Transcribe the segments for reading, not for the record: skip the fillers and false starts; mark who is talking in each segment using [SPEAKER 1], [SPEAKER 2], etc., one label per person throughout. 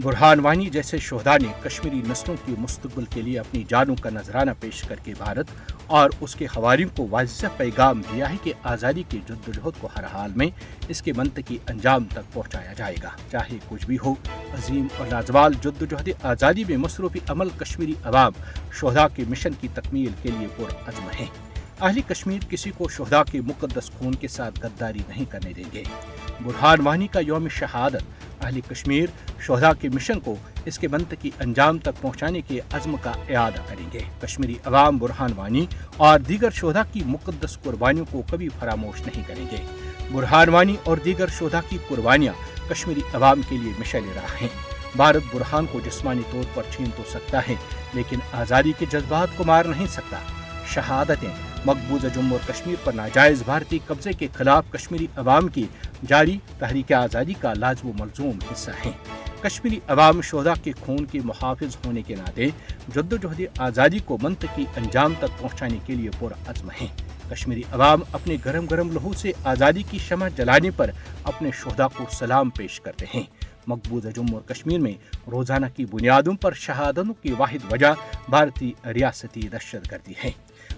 [SPEAKER 1] बुरहान वानी जैसे शोहदा ने कश्मीरी नस्लों के मुस्तकबिल के लिए अपनी जानों का नजराना पेश करके भारत और उसके हवारियों को वाज़ेह पैगाम दिया है कि आज़ादी की जद्दोजहद को हर हाल में इसके मंतकी अंजाम तक पहुँचाया जाएगा, चाहे कुछ भी हो। अजीम और लाजवाल जद्दोजहद आज़ादी में मसरूफ़ी अमल कश्मीरी अवाम शोहदा के मिशन की तकमील के लिए पुरअज़्म है। अहले कश्मीर किसी को शोहदा के मुक़द्दस खून के साथ गद्दारी नहीं करने देंगे। बुरहान वानी का यौम शहादत अहले कश्मीर शोहदा के मिशन को इसके मंतकी अंजाम तक पहुँचाने के अज़्म का इआदा करेंगे। कश्मीरी अवाम बुरहान वानी और दीगर शोहदा की मुक़द्दस कुर्बानियों को कभी फरामोश नहीं करेंगे। बुरहान वानी और दीगर शोहदा की कुर्बानियाँ कश्मीरी अवाम के लिए मिसाल राह हैं। भारत बुरहान को जिस्मानी तौर पर छीन तो सकता है, लेकिन आज़ादी के जज्बात को मार नहीं सकता। शहादतें मकबूजा जम्मू और कश्मीर पर नाजायज़ भारतीय कब्जे के खिलाफ कश्मीरी अवाम की जारी तहरीक आज़ादी का लाज़िम मलज़ूम हिस्सा हैं। कश्मीरी अवाम शोहदा के खून के मुहाफ़िज़ होने के नाते जद्दोजहद आज़ादी को मंतकी अंजाम तक पहुँचाने के लिए पुरअज़्म हैं। कश्मीरी अवाम अपने गरम गरम लहू से आज़ादी की शमअ जलाने पर अपने शोहदा को सलाम पेश करते हैं। मकबूजा जम्मू और कश्मीर में रोज़ाना की बुनियादों पर शहादतों की वाहिद वजह भारतीय रियासती दहशतगर्दी है।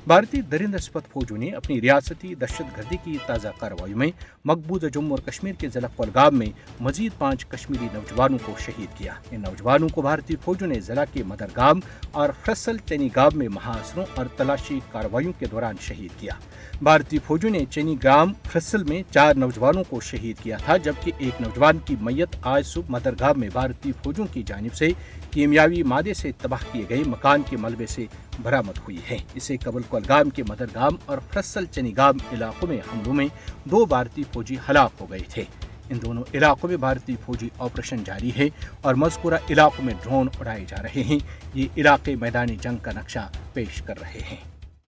[SPEAKER 1] भारतीय दरिंदा सिपत फौजों ने अपनी रियासती दहशतगर्दी की ताज़ा कार्रवाई में मकबूजा जम्मू और कश्मीर के ज़िला कुलगाम में मजीद 5 कश्मीरी नौजवानों को शहीद किया। इन नौजवानों को भारतीय फौजों ने ज़िला के मदरगाम और फैसल चनीगाम में महासरों और तलाशी कार्रवाइयों के दौरान शहीद किया। भारतीय फौजों ने चनीगाम फैसल में 4 नौजवानों को शहीद किया था, जबकि एक नौजवान की मैयत आज सुबह मदरगाम में भारतीय फौजों की जानिब से कीमियावी मादे से तबाह किए गए मकान के मलबे से बरामद हुई है। इसे कबल कुलगाम के मदरगाम और फैसल चनीगाम इलाकों में हमलों में 2 भारतीय फौजी हलाक हो गए थे। इन दोनों इलाकों में भारतीय फौजी ऑपरेशन जारी है और मज़कूरा इलाकों में ड्रोन उड़ाए जा रहे हैं। ये इलाके मैदानी जंग का नक्शा पेश कर रहे हैं।